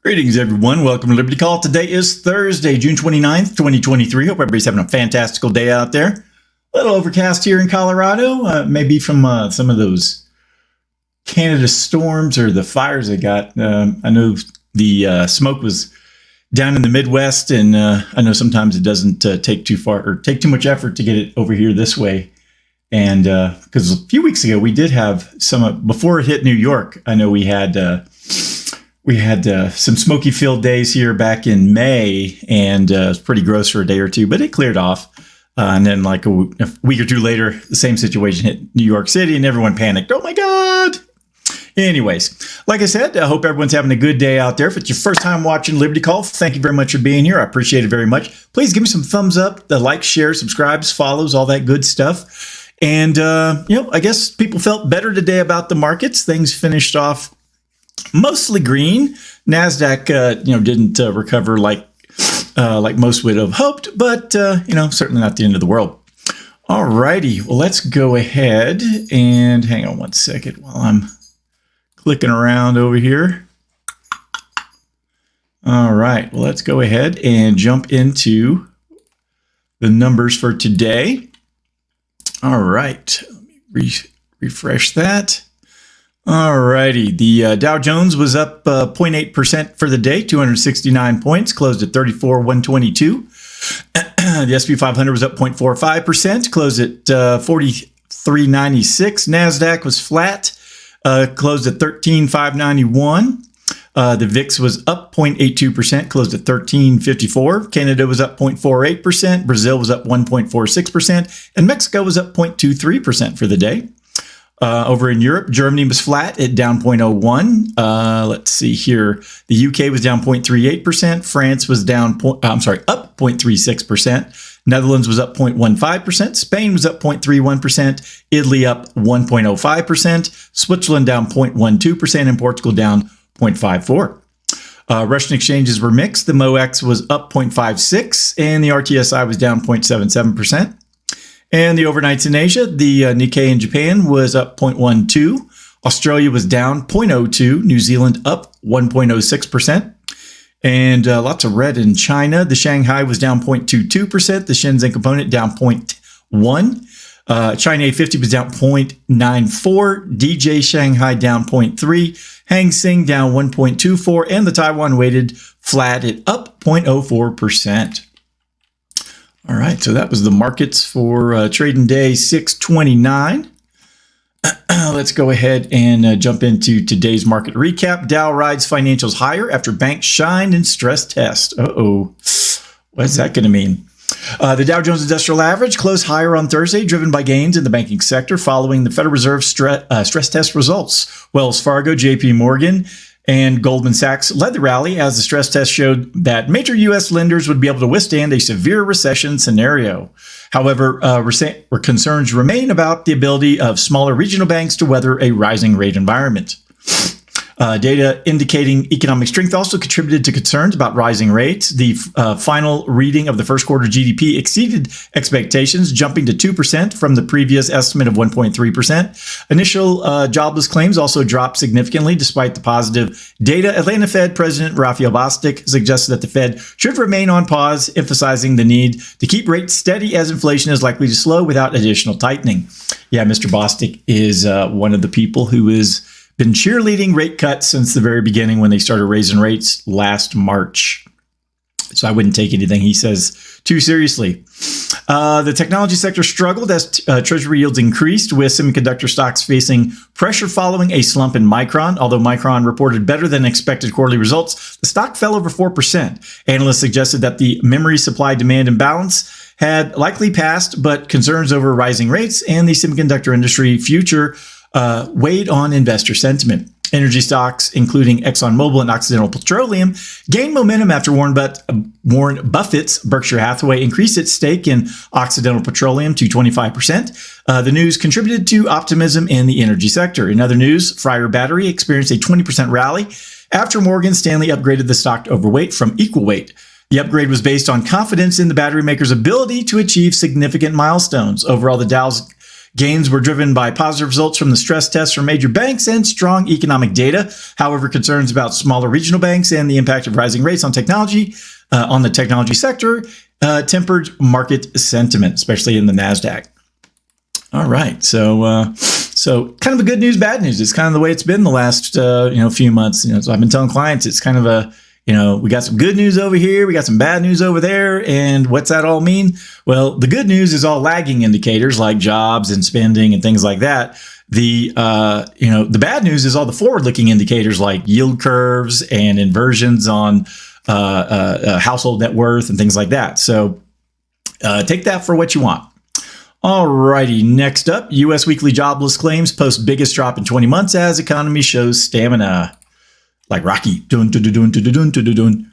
Greetings, everyone. Welcome to Liberty Call. Today is Thursday, June 29th, 2023. Hope everybody's having a fantastical day out there. A little overcast here in Colorado, maybe from some of those Canada storms or the fires they got. I know the smoke was down in the Midwest, and I know sometimes it doesn't take too far or take too much effort to get it over here this way. And because a few weeks ago we did have some, before it hit New York, I know we had some smoky filled days here back in May, and it was pretty gross for a day or two, but it cleared off. And then like a week or two later, the same situation hit New York City and everyone panicked. Oh my God. Anyways, like I said, I hope everyone's having a good day out there. If it's your first time watching Liberty Call, thank you very much for being here. I appreciate it very much. Please give me some thumbs up, the like, share, subscribes, follows, all that good stuff. And, I guess people felt better today about the markets. Things finished off mostly green. NASDAQ, didn't recover like most would have hoped, but, certainly not the end of the world. All righty. Well, let's go ahead and hang on one second while I'm clicking around over here. All right. Well, let's go ahead and jump into the numbers for today. All right. Let me refresh that. All righty. The Dow Jones was up 0.8% for the day, 269 points, closed at 34,122. The S&P 500 was up 0.45%, closed at 4396. NASDAQ was flat, closed at 13,591. The VIX was up 0.82%, closed at 1354. Canada was up 0.48%. Brazil was up 1.46%. And Mexico was up 0.23% for the day. Over in Europe, Germany was flat at down 0.01. Let's see here. The UK was down 0.38%. France was down, up 0.36%. Netherlands was up 0.15%. Spain was up 0.31%. Italy up 1.05%. Switzerland down 0.12%. And Portugal down 0.54%. Russian exchanges were mixed. The MOEX was up 0.56%, and the RTSI was down 0.77%. And the overnights in Asia, the Nikkei in Japan was up 0.12%. Australia was down 0.02%. New Zealand up 1.06%. And lots of red in China. The Shanghai was down 0.22%. The Shenzhen Component down 0.1%. China A50 was down 0.94%. DJ Shanghai down 0.3%. Hang Seng down 1.24%. And the Taiwan weighted flat at up 0.04%. All right, so that was the markets for trading day 6/29. Let's go ahead and jump into today's market recap. Dow rides financials higher after banks shined in stress test. What's that going to mean? The Dow Jones Industrial Average closed higher on Thursday, driven by gains in the banking sector following the Federal Reserve stress test results. Wells Fargo, JP Morgan, and Goldman Sachs led the rally as the stress test showed that major U.S. lenders would be able to withstand a severe recession scenario. However, concerns remain about the ability of smaller regional banks to weather a rising rate environment. Data indicating economic strength also contributed to concerns about rising rates. The final reading of the first quarter GDP exceeded expectations, jumping to 2% from the previous estimate of 1.3%. Initial jobless claims also dropped significantly despite the positive data. Atlanta Fed President Raphael Bostic suggested that the Fed should remain on pause, emphasizing the need to keep rates steady as inflation is likely to slow without additional tightening. Yeah, Mr. Bostic is one of the people who is been cheerleading rate cuts since the very beginning when they started raising rates last March. So I wouldn't take anything he says too seriously. The technology sector struggled as treasury yields increased, with semiconductor stocks facing pressure following a slump in Micron. Although Micron reported better than expected quarterly results, the stock fell over 4%. Analysts suggested that the memory supply-demand imbalance had likely passed, but concerns over rising rates and the semiconductor industry future weighed on investor sentiment. Energy stocks, including ExxonMobil and Occidental Petroleum, gained momentum after Warren Buffett's Berkshire Hathaway increased its stake in Occidental Petroleum to 25%. The news contributed to optimism in the energy sector. In other news, Fryer Battery experienced a 20% rally after Morgan Stanley upgraded the stock to overweight from equal weight. The upgrade was based on confidence in the battery maker's ability to achieve significant milestones. Overall, the Dow's Gains were driven by positive results from the stress tests from major banks and strong economic data. However, concerns about smaller regional banks and the impact of rising rates on the technology sector tempered market sentiment, especially in the NASDAQ. All right, so kind of a good news, bad news. It's kind of the way it's been the last few months. So I've been telling clients it's kind of we got some good news over here, we got some bad news over there, and what's that all mean? Well, the good news is all lagging indicators like jobs and spending and things like that. The bad news is all the forward-looking indicators like yield curves and inversions on household net worth and things like that. So take that for what you want. Alrighty, next up, U.S. weekly jobless claims post biggest drop in 20 months as economy shows stamina. Like Rocky. Dun, dun, dun, dun, dun, dun, dun, dun.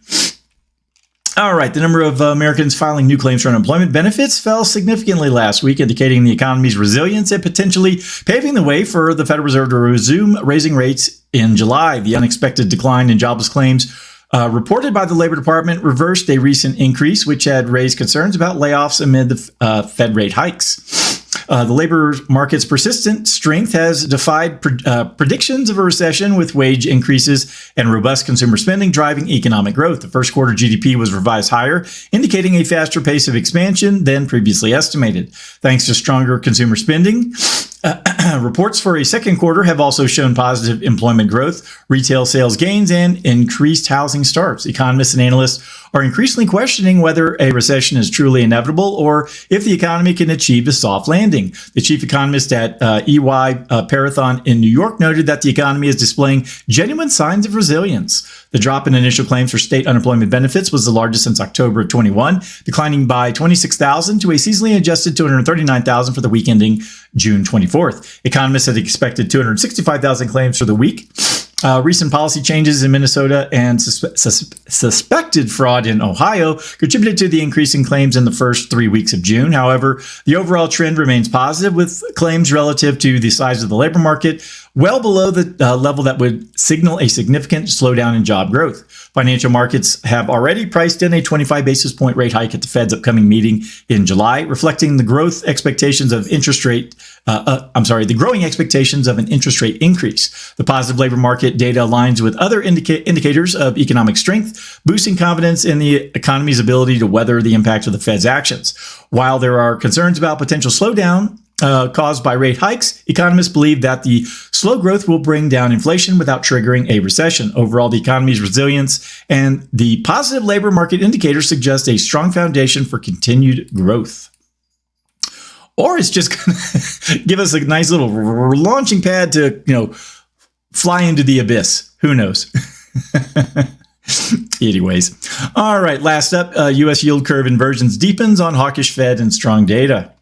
All right, the number of Americans filing new claims for unemployment benefits fell significantly last week, indicating the economy's resilience and potentially paving the way for the Federal Reserve to resume raising rates in July. The unexpected decline in jobless claims reported by the Labor Department reversed a recent increase, which had raised concerns about layoffs amid the Fed rate hikes. The labor market's persistent strength has defied predictions of a recession, with wage increases and robust consumer spending driving economic growth. The first quarter GDP was revised higher, indicating a faster pace of expansion than previously estimated. Thanks to stronger consumer spending, reports for a second quarter have also shown positive employment growth, retail sales gains, and increased housing starts. Economists and analysts are increasingly questioning whether a recession is truly inevitable or if the economy can achieve a soft landing. The chief economist at EY Parathon in New York noted that the economy is displaying genuine signs of resilience. The drop in initial claims for state unemployment benefits was the largest since October of 21, declining by 26,000 to a seasonally adjusted 239,000 for the week ending June 24th. Economists had expected 265,000 claims for the week. Recent policy changes in Minnesota and suspected fraud in Ohio contributed to the increase in claims in the first 3 weeks of June. However, the overall trend remains positive, with claims relative to the size of the labor market well below the level that would signal a significant slowdown in job growth. Financial markets have already priced in a 25 basis point rate hike at the Fed's upcoming meeting in July, reflecting the growth expectations of the growing expectations of an interest rate increase. The positive labor market data aligns with other indicators of economic strength, boosting confidence in the economy's ability to weather the impact of the Fed's actions. While there are concerns about potential slowdown caused by rate hikes, economists believe that the slow growth will bring down inflation without triggering a recession. Overall, the economy's resilience and the positive labor market indicators suggest a strong foundation for continued growth. Or it's just going to give us a nice little launching pad to, fly into the abyss. Who knows? Anyways. All right, last up, U.S. yield curve inversions deepens on hawkish Fed and strong data.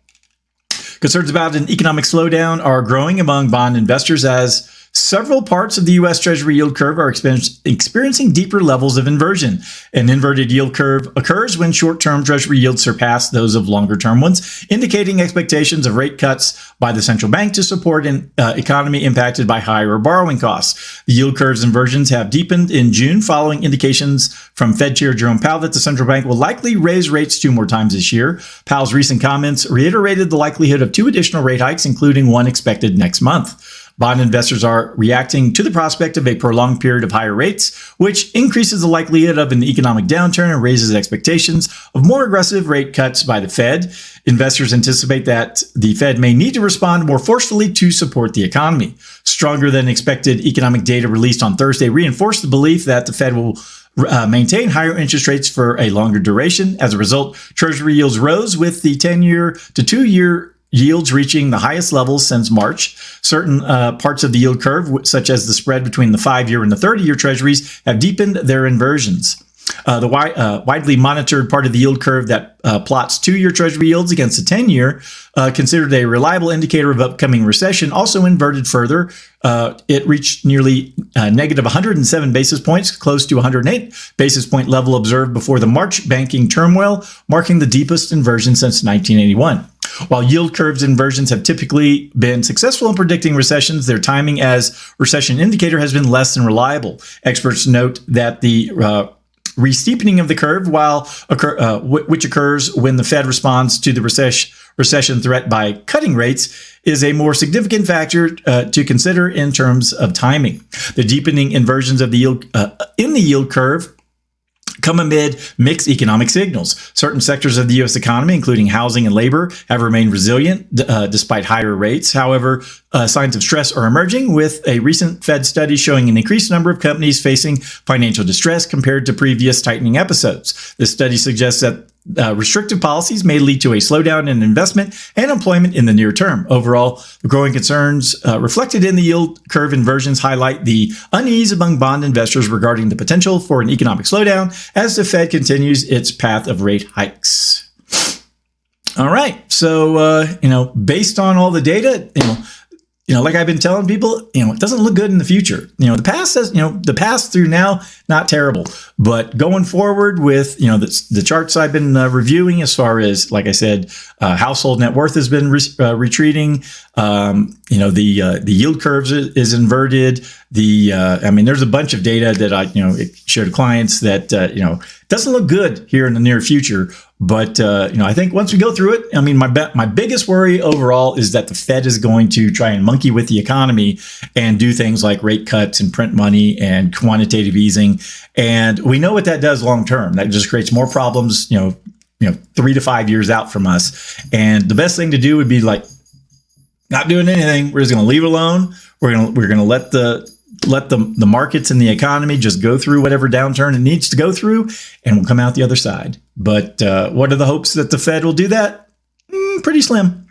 Concerns about an economic slowdown are growing among bond investors as several parts of the U.S. Treasury yield curve are experiencing deeper levels of inversion. An inverted yield curve occurs when short-term Treasury yields surpass those of longer-term ones, indicating expectations of rate cuts by the central bank to support an economy impacted by higher borrowing costs. The yield curve's inversions have deepened in June following indications from Fed Chair Jerome Powell that the central bank will likely raise rates 2 more times this year. Powell's recent comments reiterated the likelihood of 2 additional rate hikes, including one expected next month. Bond investors are reacting to the prospect of a prolonged period of higher rates, which increases the likelihood of an economic downturn and raises expectations of more aggressive rate cuts by the Fed. Investors anticipate that the Fed may need to respond more forcefully to support the economy. Stronger than expected economic data released on Thursday reinforced the belief that the Fed will maintain higher interest rates for a longer duration. As a result, Treasury yields rose, with the 10-year to 2-year yields reaching the highest levels since March. Certain parts of the yield curve, such as the spread between the 5-year and the 30-year treasuries, have deepened their inversions. The widely monitored part of the yield curve that plots 2-year treasury yields against the 10-year, considered a reliable indicator of upcoming recession, also inverted further. It reached nearly negative 107 basis points, close to 108 basis point level observed before the March banking turmoil, marking the deepest inversion since 1981. While yield curves inversions have typically been successful in predicting recessions, their timing as recession indicator has been less than reliable. Experts note that the re-steepening of the curve, which occurs when the Fed responds to the recession threat by cutting rates, is a more significant factor to consider in terms of timing. The deepening inversions of the yield in the yield curve come amid mixed economic signals. Certain sectors of the U.S. economy, including housing and labor, have remained resilient despite higher rates. However, signs of stress are emerging, with a recent Fed study showing an increased number of companies facing financial distress compared to previous tightening episodes. This study suggests that restrictive policies may lead to a slowdown in investment and employment in the near term. Overall, the growing concerns reflected in the yield curve inversions highlight the unease among bond investors regarding the potential for an economic slowdown as the Fed continues its path of rate hikes. All right. So, based on all the data, like I've been telling people, it doesn't look good in the future. The past says, the past through now, not terrible. But going forward with, the charts I've been reviewing as far as, like I said, household net worth has been retreating. The yield curves is inverted. There's a bunch of data that I, share to clients that, doesn't look good here in the near future. But, I think once we go through it, my biggest worry overall is that the Fed is going to try and monkey with the economy and do things like rate cuts and print money and quantitative easing. And we know what that does long term. That just creates more problems, 3 to 5 years out from us. And the best thing to do would be like not doing anything. We're just going to leave it alone. We're going to let the markets and the economy just go through whatever downturn it needs to go through, and we'll come out the other side. But what are the hopes that the Fed will do that? Pretty slim.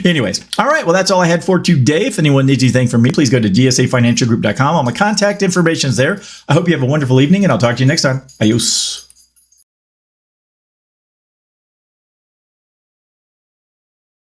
Anyways, all right. Well, that's all I had for today. If anyone needs anything from me, please go to dsafinancialgroup.com. All my contact information is there. I hope you have a wonderful evening, and I'll talk to you next time. Adios.